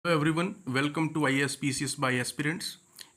Hello everyone, welcome to IAS by aspirants.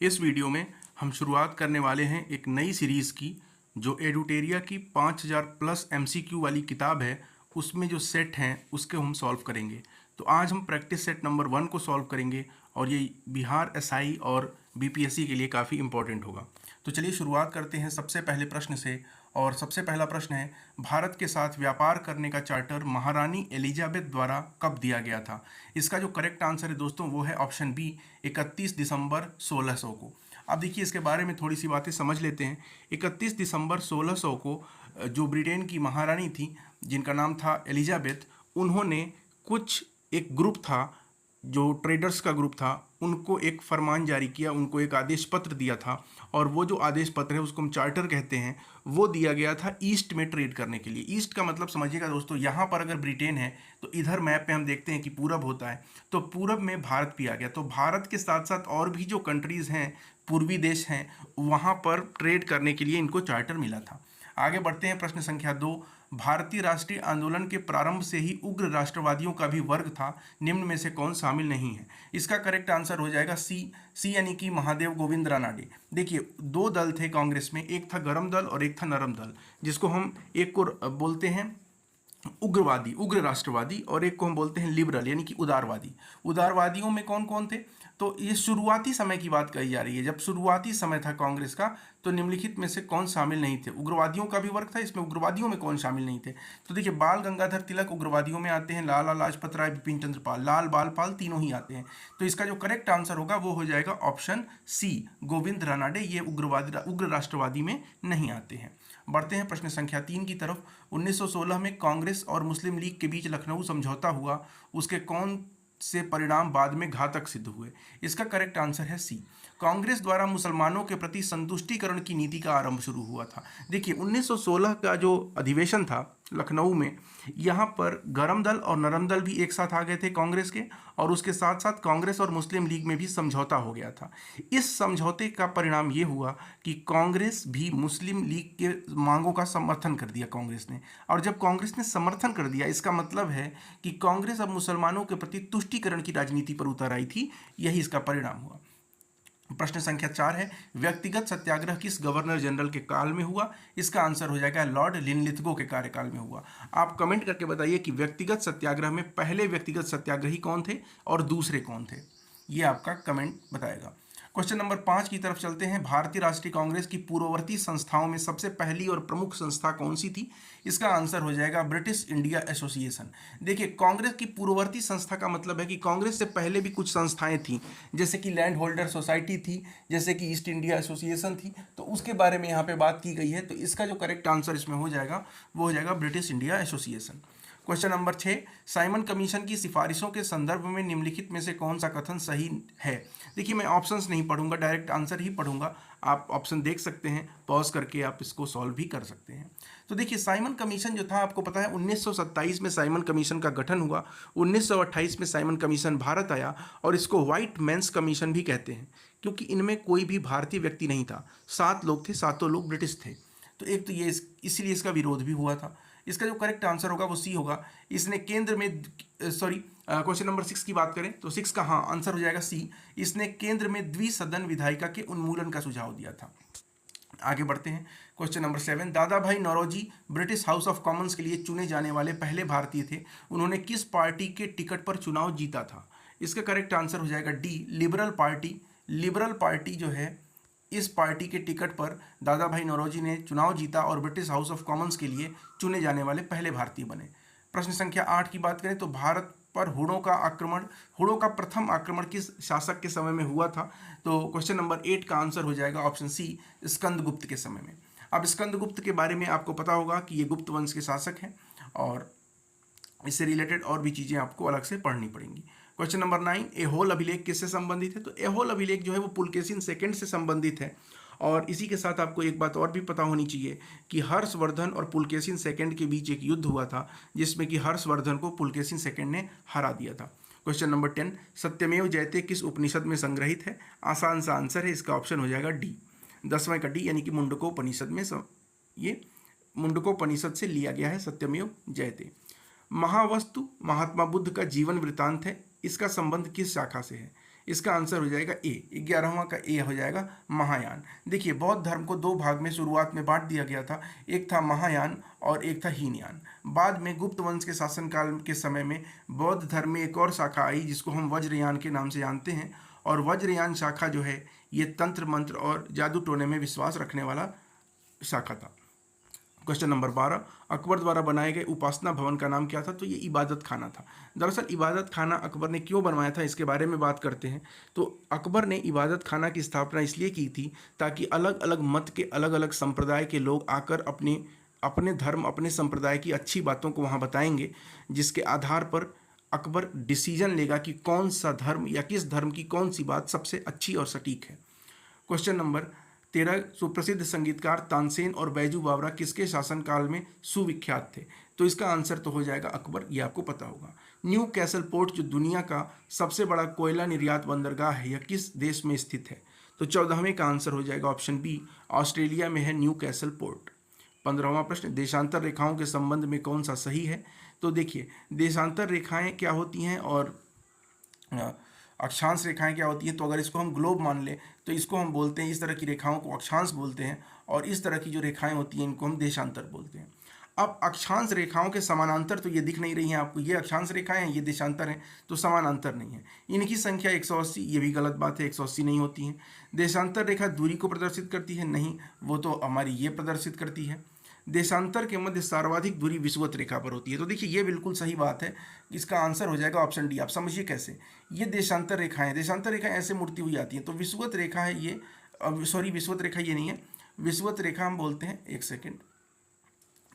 इस video में हम शुरुआत करने वाले हैं एक नई सीरीज़ की, जो एडुटेरिया की 5000 प्लस MCQ वाली किताब है। उसमें जो सेट हैं उसके हम सॉल्व करेंगे। तो आज हम प्रैक्टिस सेट नंबर 1 को सॉल्व करेंगे और ये बिहार SI और BPSC के लिए काफ़ी इंपॉर्टेंट होगा। तो चलिए शुरुआत करते हैं सबसे पहले प्रश्न से। और सबसे पहला प्रश्न है, भारत के साथ व्यापार करने का चार्टर महारानी एलिजाबेथ द्वारा कब दिया गया था? इसका जो करेक्ट आंसर है दोस्तों वो है ऑप्शन बी, 31 दिसंबर 1600 को। अब देखिए इसके बारे में थोड़ी सी बातें समझ लेते हैं। 31 दिसंबर 1600 को जो ब्रिटेन की महारानी थी, जिनका नाम था एलिजाबेथ, उन्होंने कुछ एक ग्रुप था, जो ट्रेडर्स का ग्रुप था, उनको एक फरमान जारी किया, उनको एक आदेश पत्र दिया था। और वो जो आदेश पत्र है उसको हम चार्टर कहते हैं, वो दिया गया था ईस्ट में ट्रेड करने के लिए। ईस्ट का मतलब समझिएगा दोस्तों, यहाँ पर अगर ब्रिटेन है तो इधर मैप पे हम देखते हैं कि पूरब होता है, तो पूरब में भारत भी आ गया। तो भारत के साथ साथ और भी जो कंट्रीज़ हैं, पूर्वी देश हैं, वहाँ पर ट्रेड करने के लिए इनको चार्टर मिला था। आगे बढ़ते हैं, प्रश्न संख्या 2। भारतीय राष्ट्रीय आंदोलन के प्रारंभ से ही उग्र राष्ट्रवादियों का भी वर्ग था, निम्न में से कौन शामिल नहीं है? इसका करेक्ट आंसर हो जाएगा सी यानी कि महादेव गोविंद रानाडे। देखिए दो दल थे कांग्रेस में, एक था गरम दल और एक था नरम दल, जिसको हम एक को बोलते हैं उग्रवादी, उग्र राष्ट्रवादी, और एक को हम बोलते हैं लिबरल यानी कि उदारवादी। उदारवादियों में कौन कौन थे? तो ये शुरुआती समय की बात कही जा रही है। जब शुरुआती समय था कांग्रेस का, तो निम्नलिखित में से कौन शामिल नहीं थे? उग्रवादियों का भी वर्ग था इसमें, उग्रवादियों में कौन शामिल नहीं थे? तो देखिए बाल गंगाधर तिलक उग्रवादियों में आते हैं, लाला लाजपत राय, बिपिन चंद्र पाल, लाल बाल पाल, तीनों ही आते हैं। तो इसका जो करेक्ट आंसर होगा वो हो जाएगा ऑप्शन सी, गोविंद रानाडे। ये उग्र राष्ट्रवादी में नहीं आते हैं। बढ़ते हैं प्रश्न संख्या 3 की तरफ। 1916 में कांग्रेस और मुस्लिम लीग के बीच लखनऊ समझौता हुआ, उसके कौन से परिणाम बाद में घातक सिद्ध हुए? इसका करेक्ट आंसर है सी, कांग्रेस द्वारा मुसलमानों के प्रति संतुष्टिकरण की नीति का आरंभ शुरू हुआ था। देखिए 1916 का जो अधिवेशन था लखनऊ में, यहाँ पर गरम दल और नरम दल भी एक साथ आ गए थे कांग्रेस के, और उसके साथ साथ कांग्रेस और मुस्लिम लीग में भी समझौता हो गया था। इस समझौते का परिणाम ये हुआ कि कांग्रेस भी मुस्लिम लीग के मांगों का समर्थन कर दिया कांग्रेस ने। और जब कांग्रेस ने समर्थन कर दिया, इसका मतलब है कि कांग्रेस अब मुसलमानों के प्रति तुष्टीकरण की राजनीति पर उतर आई थी। यही इसका परिणाम हुआ। प्रश्न संख्या 4 है, व्यक्तिगत सत्याग्रह किस गवर्नर जनरल के काल में हुआ? इसका आंसर हो जाएगा लॉर्ड लिनलिथगो के कार्यकाल में हुआ। आप कमेंट करके बताइए कि व्यक्तिगत सत्याग्रह में पहले व्यक्तिगत सत्याग्रही कौन थे और दूसरे कौन थे, ये आपका कमेंट बताएगा। क्वेश्चन नंबर 5 की तरफ चलते हैं। भारतीय राष्ट्रीय कांग्रेस की पूर्ववर्ती संस्थाओं में सबसे पहली और प्रमुख संस्था कौन सी थी? इसका आंसर हो जाएगा ब्रिटिश इंडिया एसोसिएशन। देखिए कांग्रेस की पूर्ववर्ती संस्था का मतलब है कि कांग्रेस से पहले भी कुछ संस्थाएं थीं, जैसे कि लैंड होल्डर सोसाइटी थी, जैसे कि ईस्ट इंडिया एसोसिएशन थी, तो उसके बारे में यहाँ पे बात की गई है। तो इसका जो करेक्ट आंसर इसमें हो जाएगा वो हो जाएगा British India association. Question number 6, Simon commission की सिफारिशों के संदर्भ में निम्नलिखित में से कौन सा कथन सही है? देखिए मैं ऑप्शंस नहीं पढ़ूंगा, डायरेक्ट आंसर ही पढ़ूंगा। आप ऑप्शन देख सकते हैं, पॉज करके आप इसको सॉल्व भी कर सकते हैं। तो देखिए साइमन कमीशन जो था, आपको पता है 1927 में साइमन कमीशन का गठन हुआ, 1928 में साइमन कमीशन भारत आया, और इसको व्हाइट मेंस कमीशन भी कहते हैं, क्योंकि इनमें कोई भी भारतीय व्यक्ति नहीं था। 7 लोग थे, सातों लोग ब्रिटिश थे। तो एक तो ये इसीलिए इसका विरोध भी हुआ था। इसका जो करेक्ट आंसर होगा वो सी होगा। इसने केंद्र में क्वेश्चन नंबर 6 की बात करें तो 6 का हाँ आंसर हो जाएगा सी। इसने केंद्र में द्विसदन विधायिका के उन्मूलन का सुझाव दिया था। आगे बढ़ते हैं, question number 7, Dadabhai Naoroji British House of Commons के लिए चुने जाने वाले पहले भारतीय थे। उन्होंने किस पार्टी के टिकट पर चुनाव जीता था? इसका करेक्ट आंसर हो जाएगा D, liberal party. Liberal party जो है, इस पार्टी के टिकट पर दादा भाई नौरोजी ने चुनाव जीता और ब्रिटिश हाउस ऑफ कॉमन्स के लिए चुने जाने वाले पहले भारतीय बने। प्रश्न संख्या 8 की बात करें तो भारत पर हुड़ों का प्रथम आक्रमण किस शासक के समय में हुआ था? तो क्वेश्चन नंबर 8 का आंसर हो जाएगा ऑप्शन सी, स्कंदगुप्त के समय में। अब स्कंदगुप्त के बारे में आपको पता होगा कि ये गुप्त वंश के शासक हैं, और इससे रिलेटेड और भी चीज़ें आपको अलग से पढ़नी पड़ेंगी। क्वेश्चन नंबर 9, एहोल अभिलेख किससे संबंधित है? तो एहोल अभिलेख जो है वो पुलकेशिन सेकंड से संबंधित है। और इसी के साथ आपको एक बात और भी पता होनी चाहिए कि हर्षवर्धन और पुलकेशिन सेकंड के बीच एक युद्ध हुआ था, जिसमें कि हर्षवर्धन को पुलकेशिन सेकंड ने हरा दिया था। क्वेश्चन नंबर 10, सत्यमेव जयते किस उपनिषद में संग्रहित है? आसान सा आंसर है, इसका ऑप्शन हो जाएगा डी, 10वें का डी, यानी कि मुंडकोपनिषद में ये मुंडकोपनिषद से लिया गया है सत्यमेव जयते। महावस्तु महात्मा बुद्ध का जीवन वृत्तांत है, इसका संबंध किस शाखा से है? इसका आंसर हो जाएगा ए, 11वां का ए हो जाएगा महायान। देखिए बौद्ध धर्म को दो भाग में शुरुआत में बांट दिया गया था, एक था महायान और एक था हीनयान। बाद में गुप्त वंश के शासनकाल के समय में बौद्ध धर्म में एक और शाखा आई जिसको हम वज्रयान के नाम से जानते हैं, और वज्रयान शाखा जो है ये तंत्र मंत्र और जादू टोने में विश्वास रखने वाला शाखा था। क्वेश्चन नंबर 12, अकबर द्वारा बनाए गए उपासना भवन का नाम क्या था? तो ये इबादत खाना था। दरअसल इबादत खाना अकबर ने क्यों बनवाया था इसके बारे में बात करते हैं। तो अकबर ने इबादत खाना की स्थापना इसलिए की थी ताकि अलग अलग मत के अलग अलग संप्रदाय के लोग आकर अपने अपने धर्म अपने संप्रदाय की अच्छी बातों को वहाँ बताएंगे, जिसके आधार पर अकबर डिसीजन लेगा कि कौन सा धर्म या किस धर्म की कौन सी बात सबसे अच्छी और सटीक है। क्वेश्चन नंबर 13, सुप्रसिद्ध संगीतकार तानसेन और बैजू बावरा किसके शासनकाल में सुविख्यात थे? तो इसका आंसर तो हो जाएगा अकबर, ये आपको पता होगा। न्यू कैसल पोर्ट जो दुनिया का सबसे बड़ा कोयला निर्यात बंदरगाह है, यह किस देश में स्थित है? तो 14वें का आंसर हो जाएगा ऑप्शन बी, ऑस्ट्रेलिया में है न्यू कैसल पोर्ट। 15वां प्रश्न, देशांतर रेखाओं के संबंध में कौन सा सही है? तो देखिए देशांतर रेखाएं क्या होती हैं और अक्षांश रेखाएं क्या होती हैं। तो अगर इसको हम ग्लोब मान लें तो इसको हम बोलते हैं, इस तरह की रेखाओं को अक्षांश बोलते हैं, और इस तरह की जो रेखाएं होती हैं इनको हम देशांतर बोलते हैं। अब अक्षांश रेखाओं के समानांतर तो ये दिख नहीं रही हैं आपको, ये अक्षांश रेखाएं हैं, ये देशांतर हैं, तो समानांतर नहीं है। इनकी संख्या 180, ये भी गलत बात है, 180 नहीं होती हैं। देशांतर रेखा दूरी को प्रदर्शित करती है, नहीं, वो तो हमारी ये प्रदर्शित करती है। देशांतर के मध्य सर्वाधिक दूरी विषुवत रेखा पर होती है। तो देखिए ये बिल्कुल सही बात है, इसका आंसर हो जाएगा ऑप्शन डी। आप समझिए कैसे, ये देशांतर रेखाएं, देशांतर रेखाएं ऐसे मुड़ती हुई आती हैं, तो विषुवत रेखा है ये, सॉरी विषुवत रेखा ये नहीं है, विषुवत रेखा हम बोलते हैं, एक सेकेंड,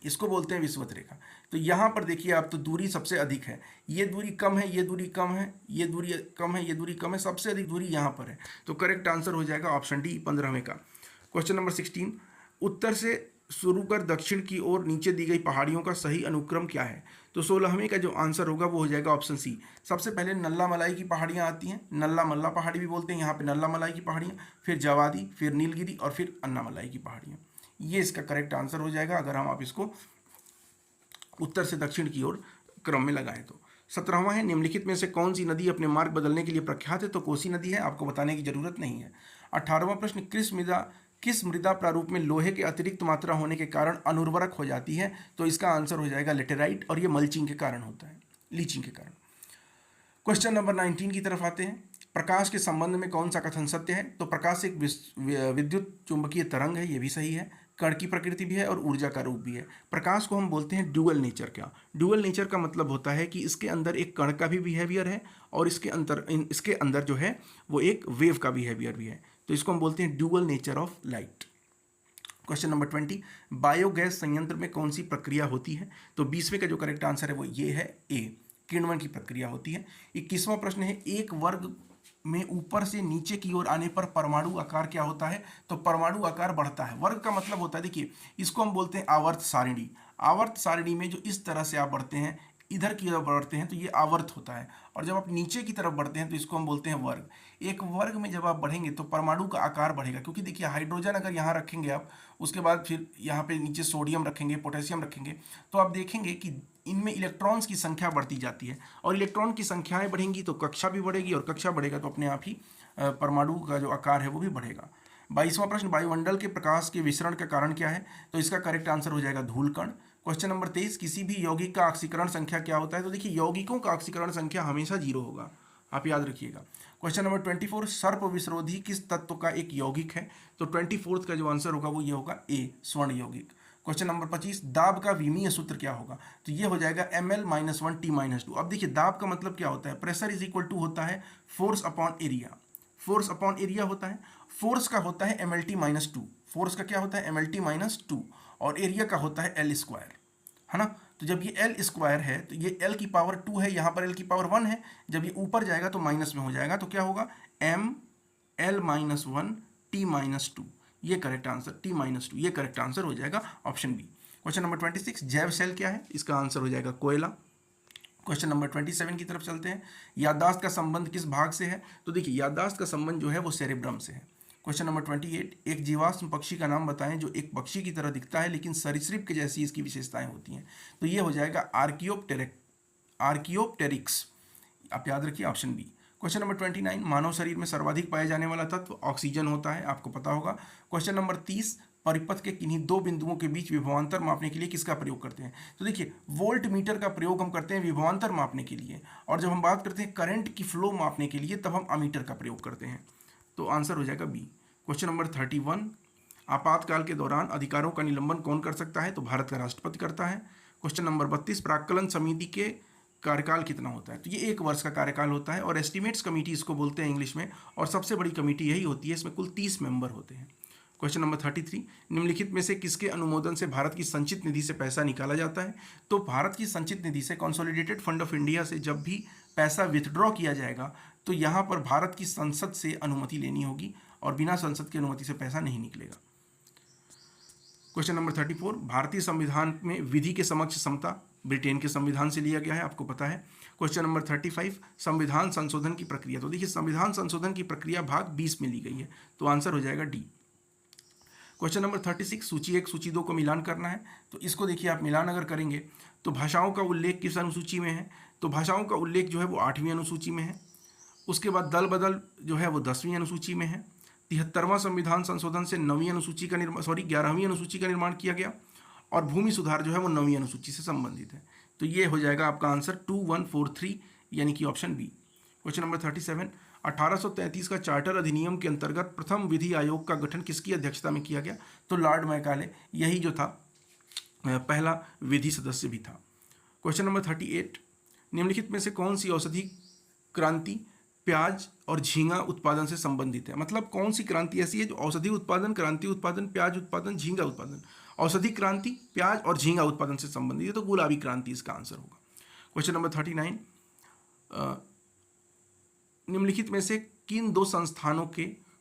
इसको बोलते हैं विषुवत रेखा। तो यहाँ पर देखिए आप, तो दूरी सबसे अधिक है, ये दूरी कम है, ये दूरी कम है, ये दूरी कम है, ये दूरी कम है, सबसे अधिक दूरी यहाँ पर है। तो करेक्ट आंसर हो जाएगा ऑप्शन डी 15वें का। क्वेश्चन नंबर 16, उत्तर से शुरू कर दक्षिण की ओर नीचे दी गई पहाड़ियों का सही अनुक्रम क्या है? तो 16वें का जो आंसर होगा वो हो जाएगा ऑप्शन सी। सबसे पहले नल्ला मलाई की पहाड़ियाँ आती हैं, नल्ला मल्ला पहाड़ी भी बोलते हैं, यहाँ पे नल्ला मलाई की पहाड़ियाँ, फिर जवादी, फिर नीलगिरी और फिर अन्ना मलाई की पहाड़ियाँ। ये इसका करेक्ट आंसर हो जाएगा अगर हम आप इसको उत्तर से दक्षिण की ओर क्रम में लगाएं तो। 17वां है, निम्नलिखित में से कौन सी नदी अपने मार्ग बदलने के लिए प्रख्यात है? तो कोसी नदी है, आपको बताने की जरूरत नहीं है। 18वां प्रश्न, किस मृदा प्रारूप में लोहे के अतिरिक्त मात्रा होने के कारण अनुर्वरक हो जाती है? तो इसका आंसर हो जाएगा लेटेराइट, और ये मल्चिंग के कारण होता है, लीचिंग के कारण। क्वेश्चन नंबर 19 की तरफ आते हैं। प्रकाश के संबंध में कौन सा कथन सत्य है? तो प्रकाश एक विद्युत चुंबकीय तरंग है, ये भी सही है, कण की प्रकृति भी है और ऊर्जा का रूप भी है। प्रकाश को हम बोलते हैं ड्यूअल नेचर। क्या ड्यूअल नेचर का मतलब होता है कि इसके अंदर एक कण का भी बिहेवियर है और इसके अंदर जो है वो एक वेव का बिहेवियर भी है, तो इसको हम बोलते हैं dual nature of light. Question number 20, biogas संयंत्र में कौन सी प्रक्रिया होती है? तो 20वें का जो करेक्ट आंसर है वो ये है, ए, किण्वन की प्रक्रिया होती है। 21वां प्रश्न है, एक वर्ग में ऊपर से नीचे की ओर आने पर परमाणु आकार क्या होता है? तो परमाणु आकार बढ़ता है। वर्ग का मतलब होता है, देखिए इसको हम बोलते हैं आवर्त सारिणी। आवर्त सारिणी में जो इस तरह से आप बढ़ते हैं, इधर की तरफ बढ़ते हैं तो ये आवर्त होता है, और जब आप नीचे की तरफ बढ़ते हैं तो इसको हम बोलते हैं वर्ग। एक वर्ग में जब आप बढ़ेंगे तो परमाणु का आकार बढ़ेगा, क्योंकि देखिए हाइड्रोजन अगर यहाँ रखेंगे आप, उसके बाद फिर यहाँ पे नीचे सोडियम रखेंगे, पोटेशियम रखेंगे, तो आप देखेंगे कि इनमें इलेक्ट्रॉन्स की संख्या बढ़ती जाती है, और इलेक्ट्रॉन की संख्याएं बढ़ेंगी तो कक्षा भी बढ़ेगी, और कक्षा बढ़ेगा तो अपने आप ही परमाणु का जो आकार है वो भी बढ़ेगा। 22वां प्रश्न, वायुमंडल के प्रकाश के विसरण का कारण क्या है? तो इसका करेक्ट आंसर हो जाएगा धूलकण। क्वेश्चन नंबर 23, किसी भी यौगिक का ऑक्सीकरण संख्या क्या होता है? तो देखिए यौगिकों का ऑक्सीकरण संख्या हमेशा 0 होगा, आप याद रखिएगा। क्वेश्चन नंबर 24, सर्प विसरोधी किस तत्व का एक यौगिक है? तो 24th का जो आंसर होगा वो ये होगा, ए, स्वर्ण यौगिक। क्वेश्चन नंबर 25, दाब का विमीय सूत्र क्या होगा? तो ये हो जाएगा ml-1t-2। अब देखिए दाब का मतलब क्या होता है? प्रेशर इज इक्वल टू होता है force upon area, force upon area होता है। फोर्स का होता है mlt-2, फोर्स का क्या होता है mlt-2, और एरिया का होता है L स्क्वायर, है ना। तो जब ये L स्क्वायर है तो ये L की पावर 2 है, यहाँ पर L की पावर 1 है, जब ये ऊपर जाएगा तो माइनस में हो जाएगा, तो क्या होगा ml-1t-2, ये करेक्ट आंसर, t-2, ये करेक्ट आंसर हो जाएगा ऑप्शन बी। क्वेश्चन नंबर 26, जैव सेल क्या है? इसका आंसर हो जाएगा कोयला। क्वेश्चन नंबर 27 की तरफ चलते हैं। याददाश्त का संबंध किस भाग से है? तो देखिए याददाश्त का संबंध जो है वो सेरेब्रम से है। क्वेश्चन नंबर 28, एक जीवाश्म पक्षी का नाम बताएं जो एक पक्षी की तरह दिखता है लेकिन सरीसृप के जैसी इसकी विशेषताएं होती हैं। तो ये हो जाएगा आर्कियोप्टेरिक्स। आप याद रखिए ऑप्शन बी। क्वेश्चन नंबर 29, मानव शरीर में सर्वाधिक पाया जाने वाला तत्व ऑक्सीजन होता है, आपको पता होगा। क्वेश्चन नंबर 30, परिपथ के किन्हीं दो बिंदुओं के बीच विभवांतर मापने के लिए किसका प्रयोग करते हैं? तो देखिए वोल्ट मीटर का प्रयोग हम करते हैं विभवांतर मापने के लिए, और जब हम बात करते हैं करंट की फ्लो मापने के लिए तब हम अमीटर का प्रयोग करते हैं। तो आंसर हो जाएगा बी। क्वेश्चन नंबर 31, आपातकाल के दौरान अधिकारों का निलंबन कौन कर सकता है? तो भारत का राष्ट्रपति करता है। क्वेश्चन नंबर 32, प्राक्कलन समिति के कार्यकाल कितना होता है? तो ये 1 वर्ष का कार्यकाल होता है, और एस्टिमेट्स कमेटी इसको बोलते हैं इंग्लिश में, और सबसे बड़ी कमेटी यही होती है, इसमें कुल 30 मेंबर होते हैं। क्वेश्चन नंबर 33, निम्नलिखित में से किसके अनुमोदन से भारत की संचित निधि से पैसा निकाला जाता है? तो भारत की संचित निधि से, कंसोलिडेटेड फंड ऑफ इंडिया से जब भी पैसा विथड्रॉ किया जाएगा तो यहाँ पर भारत की संसद से अनुमति लेनी होगी, और बिना संसद की अनुमति से पैसा नहीं निकलेगा। क्वेश्चन नंबर 34, भारतीय संविधान में विधि के समक्ष समता ब्रिटेन के संविधान से लिया गया है, आपको पता है। क्वेश्चन नंबर 35, संविधान संशोधन की प्रक्रिया। तो देखिए संविधान संशोधन की प्रक्रिया भाग 20 में ली गई है, तो आंसर हो जाएगा डी। क्वेश्चन नंबर 36, सूची 1 सूची 2 को मिलान करना है। तो इसको देखिए आप मिलान अगर करेंगे तो भाषाओं का उल्लेख किस अनुसूची में है? तो भाषाओं का उल्लेख जो है वो 8वीं अनुसूची में है। उसके बाद दल बदल जो है वो 10वीं अनुसूची में है। 73वां संविधान संशोधन से 9वीं अनुसूची का निर्माण 11वीं अनुसूची का निर्माण किया गया, और भूमि सुधार जो है वो 9वीं अनुसूची से संबंधित है। तो ये हो जाएगा आपका आंसर 2143, यानी कि ऑप्शन बी। क्वेश्चन नंबर 37, 1833 का चार्टर अधिनियम के अंतर्गत प्रथम विधि आयोग का गठन किसकी अध्यक्षता में किया गया? तो लॉर्ड मैकाले, यही जो था पहला विधि सदस्य भी था। क्वेश्चन नंबर 38, निम्नलिखित में से कौन सी औषधि क्रांति प्याज और झींगा उत्पादन से संबंधित है? मतलब कौन सी क्रांति ऐसी है जो औषधि उत्पादन, क्रांति उत्पादन, प्याज उत्पादन, झींगा उत्पादन, औषधि क्रांति, प्याज और झींगा उत्पादन से संबंधित है? तो गुलाबी क्रांति इसका आंसर होगा। क्वेश्चन नंबर 39, निम्नलिखित में से किन 2 संस्थानों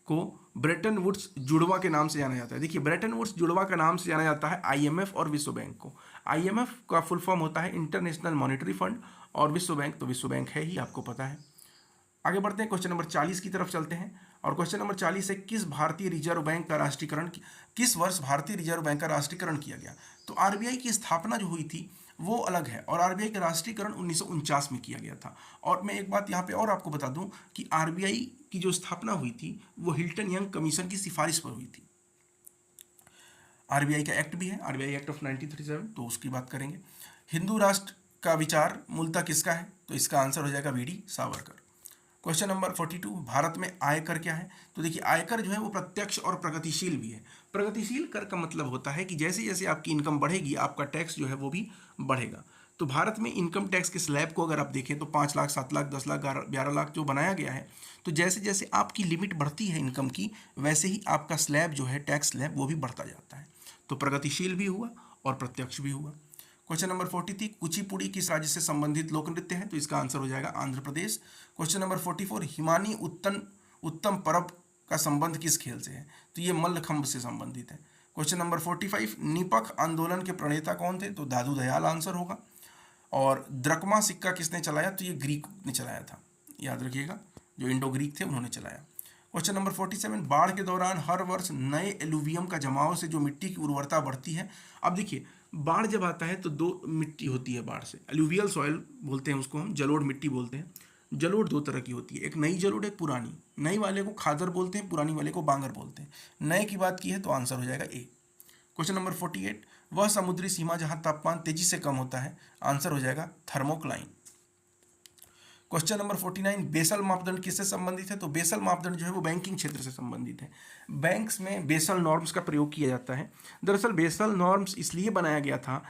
को ब्रेटन वुड्स जुड़वा के नाम से जाना जाता है? देखिए ब्रेटन वुड्स जुड़वा का नाम से जाना जाता है IMF और विश्व बैंक को। IMF का फुल फॉर्म होता है इंटरनेशनल मॉनेटरी फंड, और विश्व बैंक तो विश्व बैंक है ही, आपको पता है। आगे बढ़ते हैं, क्वेश्चन नंबर 40 की तरफ चलते हैं, और क्वेश्चन नंबर 40 है, किस भारतीय रिजर्व बैंक का राष्ट्रीयकरण किस वर्ष भारतीय रिजर्व बैंक का राष्ट्रीयकरण किया गया? तो RBI की स्थापना जो हुई थी वो अलग है, और RBI का राष्ट्रीयकरण 1949 में किया गया था। और मैं एक बात यहाँ पे और आपको बता दूं कि RBI की जो स्थापना हुई थी वो हिल्टन यंग कमीशन की सिफारिश पर हुई थी। RBI का एक्ट भी है, RBI एक्ट ऑफ 1937, तो उसकी बात करेंगे। हिंदू राष्ट्र का विचार मूलतः किसका है? तो इसका आंसर हो जाएगा VD Savarkar. Question number 42, Bharat में आयकर क्या है? तो देखिए आयकर जो है वो प्रत्यक्ष और प्रगतिशील भी है। प्रगतिशील कर का मतलब होता है कि जैसे जैसे आपकी इनकम बढ़ेगी आपका टैक्स जो है वो भी बढ़ेगा। तो भारत में इनकम टैक्स के स्लैब को अगर आप देखें तो 5 लाख, 7 लाख, 10 लाख, 11 लाख जो बनाया गया है, तो जैसे जैसे आपकी लिमिट बढ़ती है इनकम की वैसे ही आपका स्लैब जो है टैक्स स्लैब वो भी बढ़ता जाता है। तो प्रगतिशील भी हुआ और प्रत्यक्ष भी हुआ। क्वेश्चन नंबर 43, कुचिपुड़ी किस राज्य से संबंधित लोक नृत्य है? तो इसका आंसर हो जाएगा आंध्र प्रदेश। क्वेश्चन नंबर 44, हिमानी उत्तम पर्व का संबंध किस खेल से है? तो ये मल्लखंभ से संबंधित है। क्वेश्चन नंबर 45, निपख आंदोलन के प्रणेता कौन थे? तो दादू दयाल आंसर होगा। और द्रकमा सिक्का किसने चलाया? तो ये ग्रीक ने चलाया था, याद रखिएगा, जो इंडो ग्रीक थे उन्होंने चलाया। क्वेश्चन नंबर 47, बाढ़ के दौरान हर वर्ष नए एलुवियम का जमाव से जो मिट्टी की उर्वरता बढ़ती है। अब देखिए बाढ़ जब आता है तो 2 मिट्टी होती है बाढ़ से, एलुवियल सॉइल बोलते हैं उसको, हम जलोढ़ मिट्टी बोलते हैं। जलोढ़ 2 तरह की होती है, एक नई जलोढ़, एक पुरानी। नई वाले को खादर बोलते हैं, पुरानी वाले को बांगर बोलते हैं। नए की बात की है तो आंसर हो जाएगा ए। क्वेश्चन नंबर 48, वह समुद्री सीमा जहां तापमान तेजी से कम होता है, आंसर हो जाएगा थर्मोक्लाइन। क्वेश्चन नंबर 49, बेसल मापदंड किससे संबंधित है? तो बेसल मापदंड जो है वो बैंकिंग क्षेत्र से संबंधित है। बैंक्स में बेसल नॉर्म्स का प्रयोग किया जाता है। दरअसल बेसल नॉर्म्स इसलिए बनाया गया था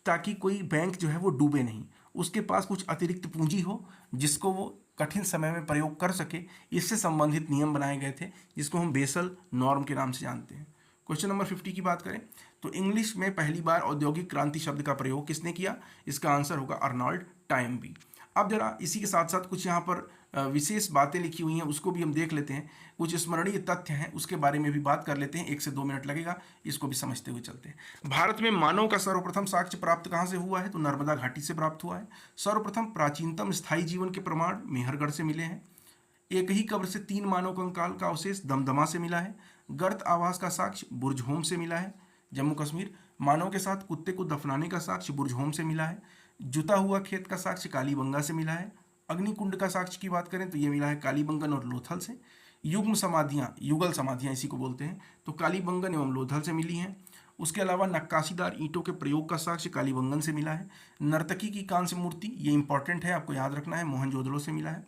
ताकि कोई बैंक जो है वो डूबे नहीं, उसके पास कुछ अतिरिक्त पूंजी हो जिसको वो कठिन समय में प्रयोग कर सके, इससे संबंधित नियम बनाए गए थे जिसको हम बेसल नॉर्म के नाम से जानते हैं। क्वेश्चन नंबर 50 की बात करें तो इंग्लिश में पहली बार औद्योगिक क्रांति शब्द का प्रयोग किसने किया? इसका आंसर होगा अर्नोल्ड टाइमबी। अब जरा इसी के साथ साथ कुछ यहाँ पर विशेष बातें लिखी हुई हैं उसको भी हम देख लेते हैं, कुछ स्मरणीय तथ्य हैं उसके बारे में भी बात कर लेते हैं। 1 से 2 मिनट लगेगा, इसको भी समझते हुए चलते हैं। भारत में मानव का सर्वप्रथम साक्ष्य प्राप्त कहाँ से हुआ है? तो नर्मदा घाटी से प्राप्त हुआ है। सर्वप्रथम प्राचीनतम स्थायी जीवन के प्रमाण मेहरगढ़ से मिले हैं। एक ही कब्र से 3 मानव कंकाल का अवशेष दमदमा से मिला है। गर्त आवास का साक्ष्य बुर्जहोम से मिला है जम्मू कश्मीर। मानव के साथ कुत्ते को दफनाने का साक्ष्य बुर्जहोम से मिला है। जुता हुआ खेत का साक्ष्य कालीबंगा से मिला है अग्निकुंड का साक्ष्य की बात करें तो ये मिला है कालीबंगन और लोथल से। युग्म समाधियाँ, युगल समाधियाँ इसी को बोलते हैं, तो कालीबंगन एवं लोथल से मिली हैं। उसके अलावा नक्काशीदार ईंटों के प्रयोग का साक्ष्य कालीबंगन से मिला है। नर्तकी की कांस्य मूर्ति, ये इंपॉर्टेंट है, आपको याद रखना है, मोहनजोदड़ो से मिला है।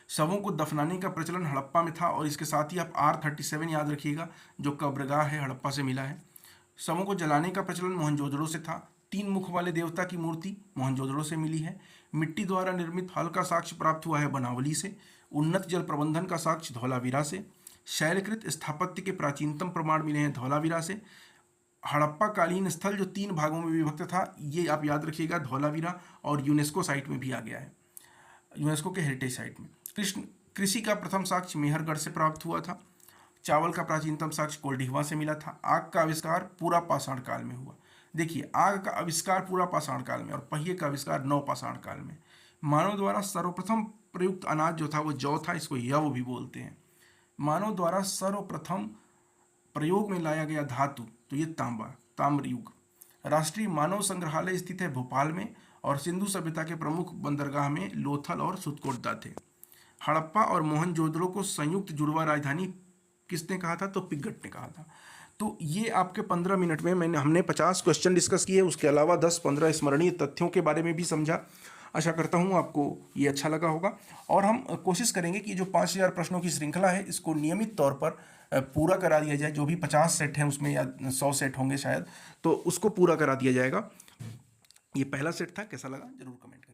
शवों को दफनाने का प्रचलन हड़प्पा में था, और इसके साथ ही आप R37 याद रखिएगा, जो कब्रगाह है, हड़प्पा से मिला है। शवों को जलाने का प्रचलन मोहनजोदड़ो से था। 3 मुख वाले देवता की मूर्ति मोहनजोदड़ो से मिली है। मिट्टी द्वारा निर्मित हल का साक्ष्य प्राप्त हुआ है बनावली से। उन्नत जल प्रबंधन का साक्ष्य धौलावीरा से। शैलकृत स्थापत्य के प्राचीनतम प्रमाण मिले हैं धौलावीरा से। हड़प्पा कालीन स्थल जो 3 भागों में विभक्त था, ये आप याद रखिएगा, धौलावीरा और यूनेस्को साइट में भी आ गया है, यूनेस्को के हेरिटेज साइट में। कृषि का प्रथम साक्ष्य मेहरगढ़ से प्राप्त हुआ था। चावल का प्राचीनतम साक्ष्य कोल्डिहवा से मिला था। आग का आविष्कार पूरा पाषाण काल में हुआ। देखिए, आग का आविष्कार पूरा पाषाण काल में, और पहिए का आविष्कार नवपाषाण काल में। मानव द्वारा सर्वप्रथम प्रयुक्त अनाज जो था वो जौ था, इसको यव भी बोलते हैं। मानव द्वारा सर्वप्रथम प्रयोग में लाया गया धातु, तो ये तांबा, ताम्र युग। राष्ट्रीय मानव संग्रहालय स्थित है भोपाल में, और सिंधु सभ्यता के प्रमुख बंदरगाह में लोथल और सुतकोटदा थे। हड़प्पा और मोहनजोदड़ो को संयुक्त जुड़वा राजधानी किसने कहा था? तो पिग्गट ने कहा था। तो ये आपके 15 मिनट में हमने 50 क्वेश्चन डिस्कस किए, उसके अलावा 10-15 स्मरणीय तथ्यों के बारे में भी समझा। आशा करता हूँ आपको ये अच्छा लगा होगा, और हम कोशिश करेंगे कि जो 5000 प्रश्नों की श्रृंखला है, इसको नियमित तौर पर पूरा करा दिया जाए। जो भी 50 सेट हैं उसमें, या 100 सेट होंगे शायद, तो उसको पूरा करा दिया जाएगा। ये पहला सेट था, कैसा लगा जरूर कमेंट करें।